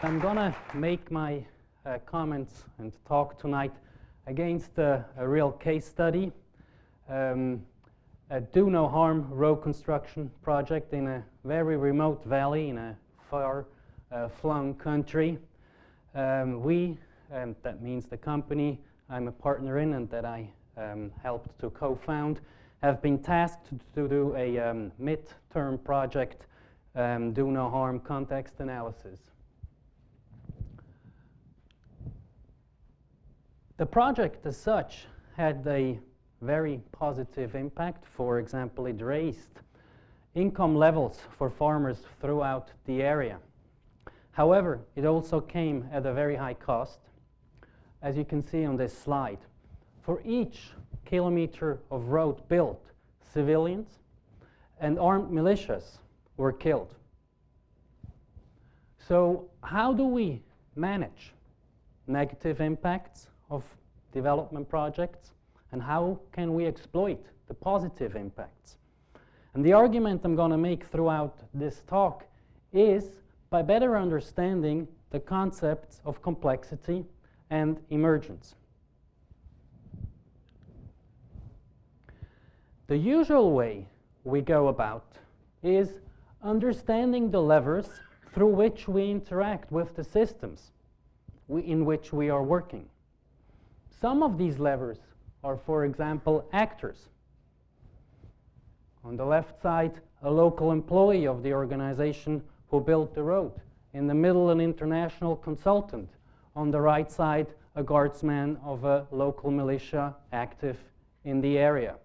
I'm gonna make my comments and talk tonight against a real case study, a do no harm road construction project in a very remote valley in a far flung country. That means the company I'm a partner in and that I helped to co-found, have been tasked to do a mid-term project, do no harm context analysis. The project as such had a very positive impact. For example, it raised income levels for farmers throughout the area. However, it also came at a very high cost, as you can see on this slide. For each kilometer of road built, civilians and armed militias were killed. So how do we manage negative impacts of development projects, and how can we exploit the positive impacts? And the argument I'm going to make throughout this talk is by better understanding the concepts of complexity and emergence. The usual way we go about is understanding the levers through which we interact with the systems in which we are working. Some of these levers are, for example, actors. On the left side, a local employee of the organization who built the road. In the middle, an international consultant. On the right side, a guardsman of a local militia active in the area.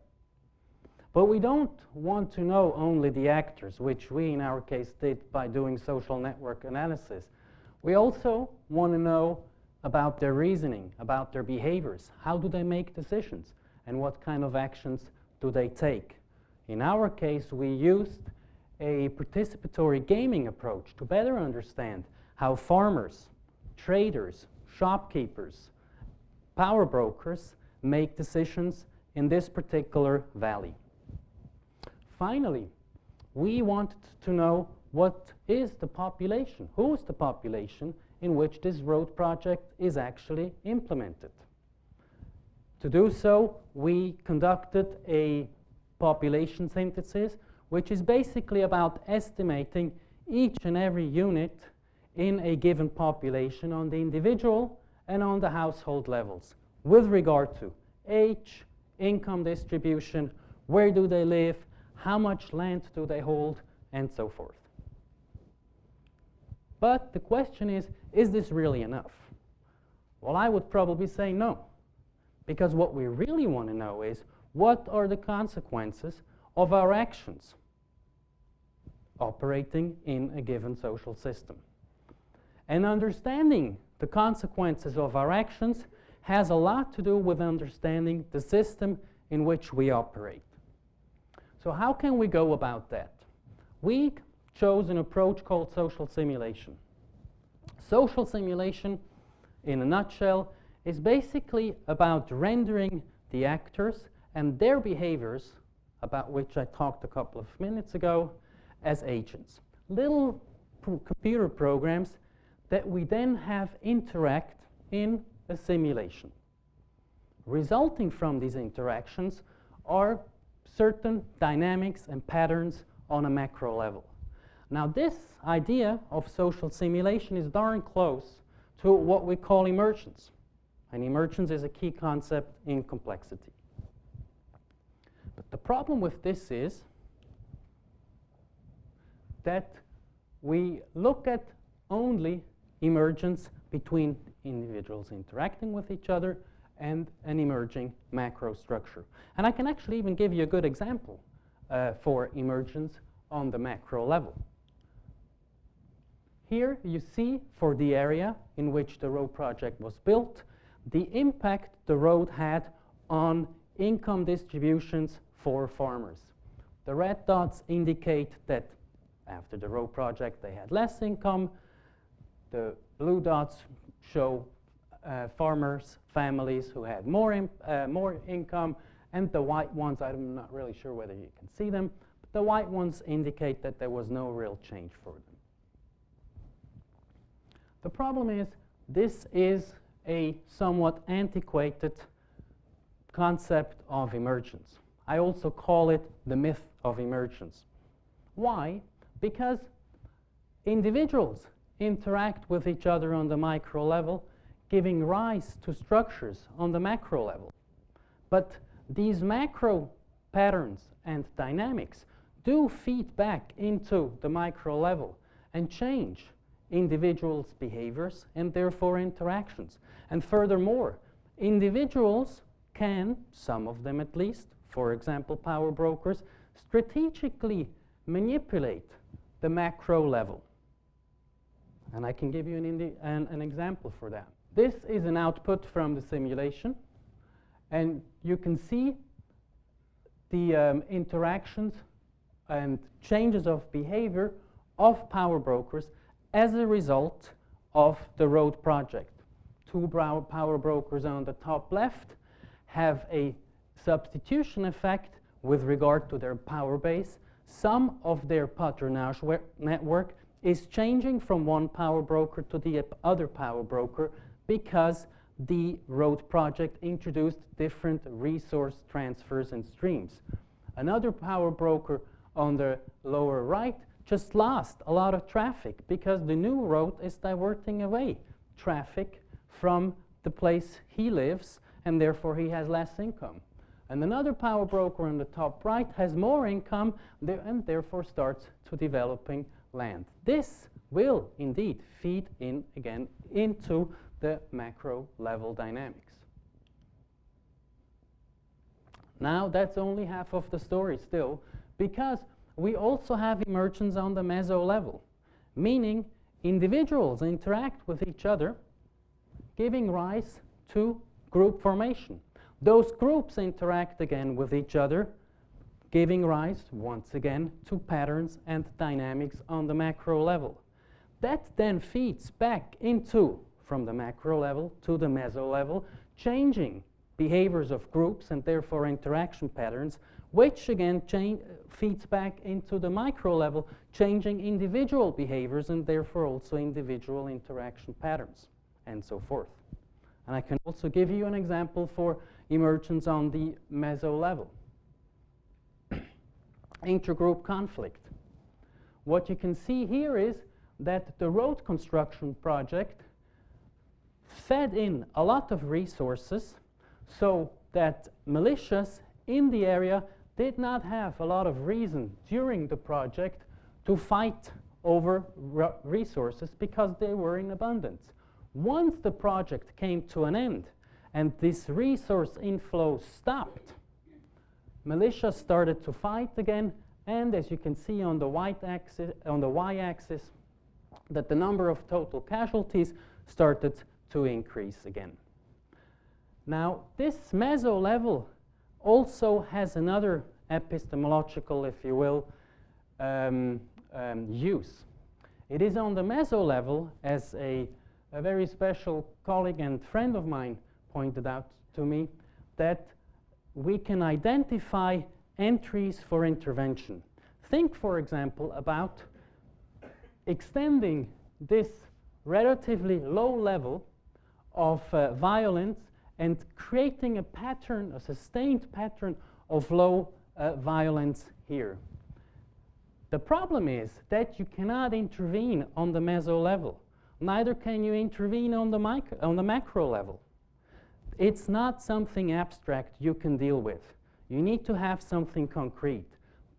But we don't want to know only the actors, which we in our case did by doing social network analysis. We also want to know about their reasoning, about their behaviors. How do they make decisions? And what kind of actions do they take? In our case, we used a participatory gaming approach to better understand how farmers, traders, shopkeepers, power brokers make decisions in this particular valley. Finally, we wanted to know what is the population, who is the population in which this road project is actually implemented. To do so, we conducted a population synthesis, which is basically about estimating each and every unit in a given population on the individual and on the household levels with regard to age, income distribution, where do they live, how much land do they hold, and so forth. But the question is this really enough? Well, I would probably say no, because what we really want to know is what are the consequences of our actions operating in a given social system. And understanding the consequences of our actions has a lot to do with understanding the system in which we operate. So how can we go about that? We chose an approach called social simulation. Social simulation, in a nutshell, is basically about rendering the actors and their behaviors, about which I talked a couple of minutes ago, as agents. Little computer programs that we then have interact in a simulation. Resulting from these interactions are certain dynamics and patterns on a macro level. Now, this idea of social simulation is darn close to what we call emergence. And emergence is a key concept in complexity. But the problem with this is that we look at only emergence between individuals interacting with each other and an emerging macro structure. And I can actually even give you a good example for emergence on the macro level. Here you see, for the area in which the road project was built, the impact the road had on income distributions for farmers. The red dots indicate that after the road project they had less income. The blue dots show farmers, families who had more income, and the white ones, I'm not really sure whether you can see them, but the white ones indicate that there was no real change for them. The problem is this is a somewhat antiquated concept of emergence. I also call it the myth of emergence. Why? Because individuals interact with each other on the micro level, giving rise to structures on the macro level. But these macro patterns and dynamics do feed back into the micro level and change individuals' behaviors and therefore interactions. And furthermore, individuals can, some of them at least, for example power brokers, strategically manipulate the macro level. And I can give you an example for that. This is an output from the simulation, and you can see the interactions and changes of behavior of power brokers as a result of the road project. Two power brokers on the top left have a substitution effect with regard to their power base. Some of their patronage network is changing from one power broker to the other power broker because the road project introduced different resource transfers and streams. Another power broker on the lower right just lost a lot of traffic because the new road is diverting away traffic from the place he lives, and therefore he has less income. And another power broker on the top right has more income and therefore starts to developing land. This will indeed feed in again into the macro level dynamics. Now that's only half of the story still, because we also have emergence on the meso level, meaning individuals interact with each other, giving rise to group formation. Those groups interact again with each other, giving rise, once again, to patterns and dynamics on the macro level. That then feeds back into, from the macro level to the meso level, changing behaviors of groups and therefore interaction patterns, which again feeds back into the micro level, changing individual behaviors and therefore also individual interaction patterns, and so forth. And I can also give you an example for emergence on the meso level. Intergroup conflict. What you can see here is that the road construction project fed in a lot of resources so that militias in the area did not have a lot of reason during the project to fight over resources because they were in abundance. Once the project came to an end and this resource inflow stopped, militias started to fight again, and as you can see on the y-axis, that the number of total casualties started to increase again. Now, this meso level also has another epistemological, if you will, use. It is on the meso level, as a very special colleague and friend of mine pointed out to me, that we can identify entries for intervention. Think, for example, about extending this relatively low level of violence and creating a pattern, a sustained pattern of low violence here. The problem is that you cannot intervene on the meso level. Neither can you intervene on the macro level. It's not something abstract you can deal with. You need to have something concrete.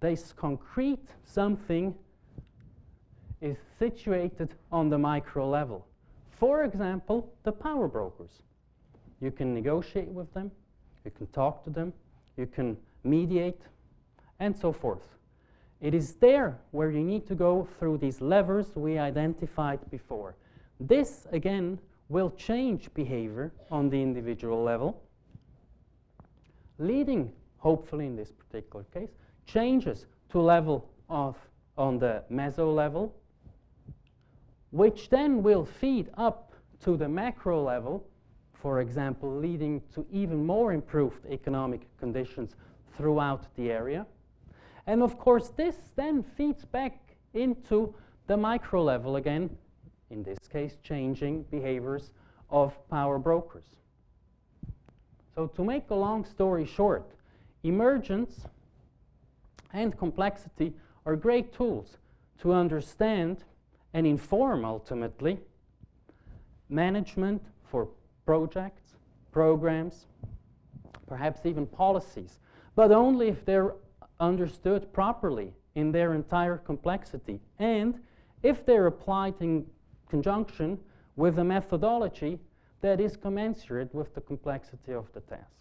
This concrete something is situated on the micro level. For example, the power brokers. You can negotiate with them, you can talk to them, you can mediate, and so forth. It is there where you need to go through these levers we identified before. This, again, will change behavior on the individual level, leading, hopefully in this particular case, changes to level of on the meso level, which then will feed up to the macro level, for example, leading to even more improved economic conditions throughout the area. And of course, this then feeds back into the micro level again, in this case, changing behaviors of power brokers. So to make a long story short, emergence and complexity are great tools to understand and inform, ultimately, management for projects, programs, perhaps even policies, but only if they're understood properly in their entire complexity and if they're applied in conjunction with a methodology that is commensurate with the complexity of the task.